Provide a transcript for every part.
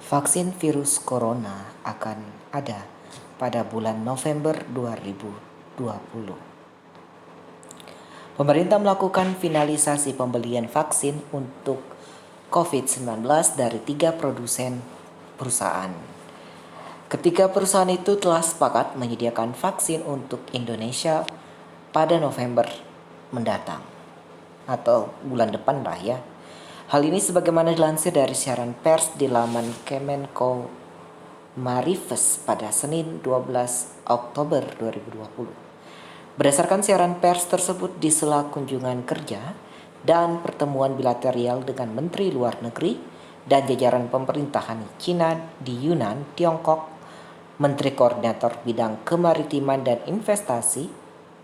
Vaksin virus corona akan ada pada bulan November 2020. Pemerintah melakukan finalisasi pembelian vaksin untuk COVID-19 dari 3 produsen perusahaan. Ketiga perusahaan itu telah sepakat menyediakan vaksin untuk Indonesia pada November mendatang atau bulan depan lah ya. Hal ini sebagaimana dilansir dari siaran pers di laman Kemenko Marifes pada Senin 12 Oktober 2020. Berdasarkan siaran pers tersebut di sela kunjungan kerja dan pertemuan bilateral dengan Menteri Luar Negeri dan jajaran pemerintahan Cina di Yunan, Tiongkok, Menteri Koordinator Bidang Kemaritiman dan Investasi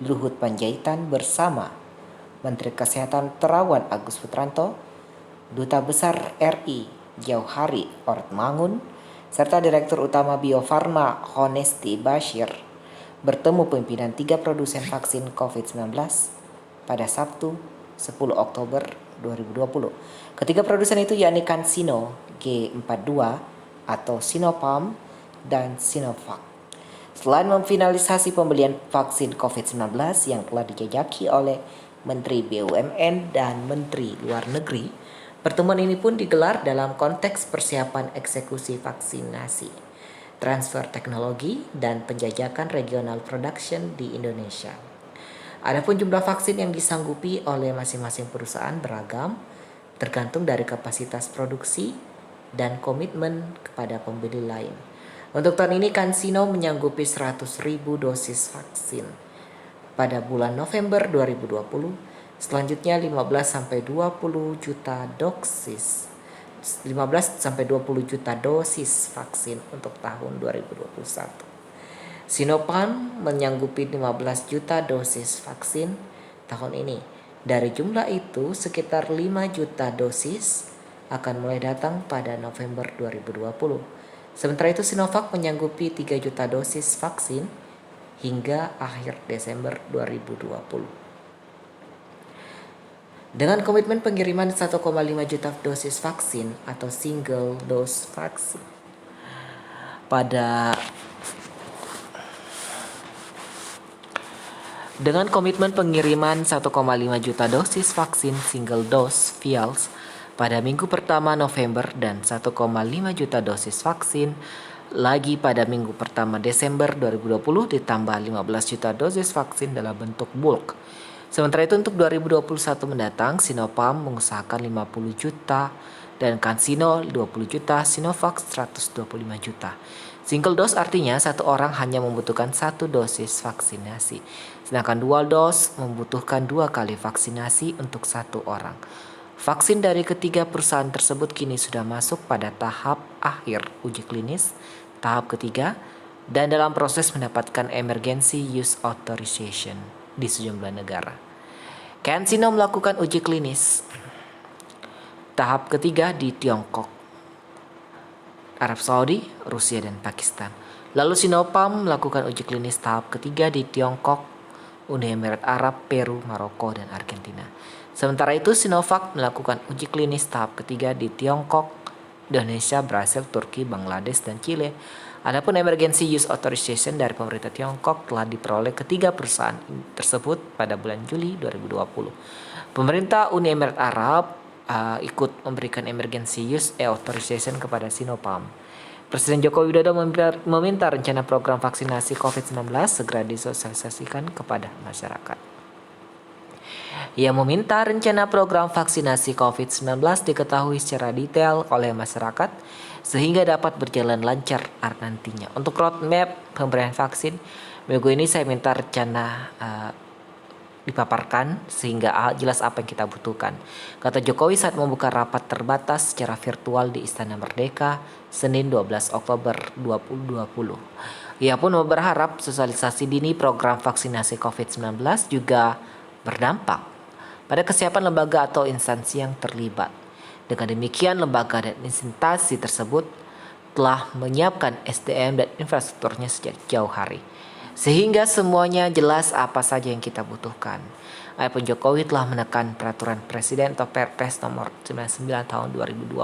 Luhut Panjaitan bersama Menteri Kesehatan Terawan Agus Putranto, Duta Besar RI Jauhari Ortmangun, serta Direktur Utama Bio Farma Honesti Bashir bertemu pimpinan 3 produsen vaksin COVID-19 pada Sabtu 10 Oktober 2020. Ketiga produsen itu yakni CanSino G42 atau Sinopharm dan Sinovac. Selain memfinalisasi pembelian vaksin COVID-19 yang telah dijajaki oleh Menteri BUMN dan Menteri Luar Negeri, pertemuan ini pun digelar dalam konteks persiapan eksekusi vaksinasi, transfer teknologi, dan penjajakan regional production di Indonesia. Adapun jumlah vaksin yang disanggupi oleh masing-masing perusahaan beragam, tergantung dari kapasitas produksi dan komitmen kepada pembeli lain. Untuk tahun ini CanSino menyanggupi 100.000 dosis vaksin pada bulan November 2020, selanjutnya 15-20 juta dosis vaksin untuk tahun 2021. Sinopharm menyanggupi 15 juta dosis vaksin tahun ini. Dari jumlah itu, sekitar 5 juta dosis akan mulai datang pada November 2020. Sementara itu Sinovac menyanggupi 3 juta dosis vaksin hingga akhir Desember 2020. Dengan komitmen pengiriman 1,5 juta dosis vaksin atau single dose vaksin Dengan komitmen pengiriman 1,5 juta dosis vaksin single dose vials pada minggu pertama November dan 1,5 juta dosis vaksin lagi pada minggu pertama Desember 2020 ditambah 15 juta dosis vaksin dalam bentuk bulk. Sementara itu untuk 2021 mendatang, Sinopharm mengusahakan 50 juta dan CanSino 20 juta, Sinovac 125 juta. Single dose artinya satu orang hanya membutuhkan 1 dosis vaksinasi, sedangkan dual dose membutuhkan 2 kali vaksinasi untuk 1 orang. Vaksin dari ketiga perusahaan tersebut kini sudah masuk pada tahap akhir uji klinis, tahap ketiga, dan dalam proses mendapatkan emergency use authorization di sejumlah negara. CanSino melakukan uji klinis tahap ketiga di Tiongkok, Arab Saudi, Rusia, dan Pakistan. Lalu Sinopharm melakukan uji klinis tahap ketiga di Tiongkok, Uni Emirat Arab, Peru, Maroko, dan Argentina. Sementara itu Sinovac melakukan uji klinis tahap ketiga di Tiongkok, Indonesia, Brasil, Turki, Bangladesh, dan Chile. Adapun emergency use authorization dari pemerintah Tiongkok telah diperoleh ketiga perusahaan tersebut pada bulan Juli 2020. Pemerintah Uni Emirat Arab ikut memberikan emergency use authorization kepada Sinopharm. Presiden Joko Widodo meminta rencana program vaksinasi COVID-19 segera disosialisasikan kepada masyarakat. Ia meminta rencana program vaksinasi COVID-19 diketahui secara detail oleh masyarakat sehingga dapat berjalan lancar nantinya. Untuk roadmap pemberian vaksin, minggu ini saya minta rencana dipaparkan sehingga jelas apa yang kita butuhkan, kata Jokowi saat membuka rapat terbatas secara virtual di Istana Merdeka Senin 12 Oktober 2020. Ia pun berharap sosialisasi dini program vaksinasi COVID-19 juga berdampak pada kesiapan lembaga atau instansi yang terlibat. Dengan demikian, lembaga dan instansi tersebut telah menyiapkan SDM dan infrastrukturnya sejak jauh hari. sehingga semuanya jelas apa saja yang kita butuhkan. Adapun Jokowi telah menekan peraturan Presiden atau Perpres nomor 99 tahun 2020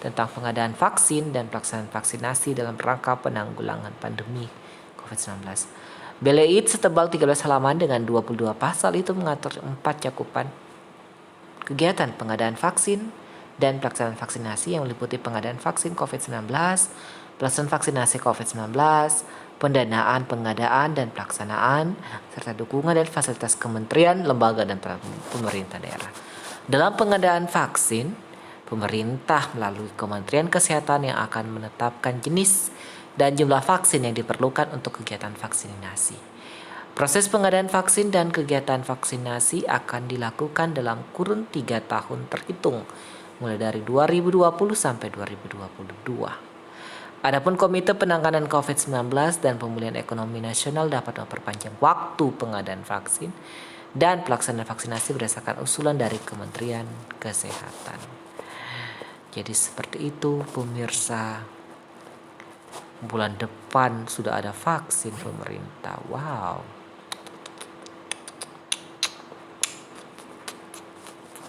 tentang pengadaan vaksin dan pelaksanaan vaksinasi dalam rangka penanggulangan pandemi COVID-19. BLEIT setebal 13 halaman dengan 22 pasal itu mengatur 4 cakupan kegiatan pengadaan vaksin dan pelaksanaan vaksinasi yang meliputi pengadaan vaksin COVID-19, pelaksanaan vaksinasi COVID-19, pendanaan, pengadaan, dan pelaksanaan, serta dukungan dan fasilitas kementerian, lembaga, dan pemerintah daerah. Dalam pengadaan vaksin, pemerintah melalui Kementerian Kesehatan yang akan menetapkan jenis dan jumlah vaksin yang diperlukan untuk kegiatan vaksinasi. Proses pengadaan vaksin dan kegiatan vaksinasi akan dilakukan dalam kurun 3 tahun terhitung, mulai dari 2020 sampai 2022. Adapun Komite Penanganan COVID-19 dan Pemulihan Ekonomi Nasional dapat memperpanjang waktu pengadaan vaksin dan pelaksanaan vaksinasi berdasarkan usulan dari Kementerian Kesehatan. Jadi seperti itu pemirsa. Bulan depan sudah ada vaksin pemerintah. Wow.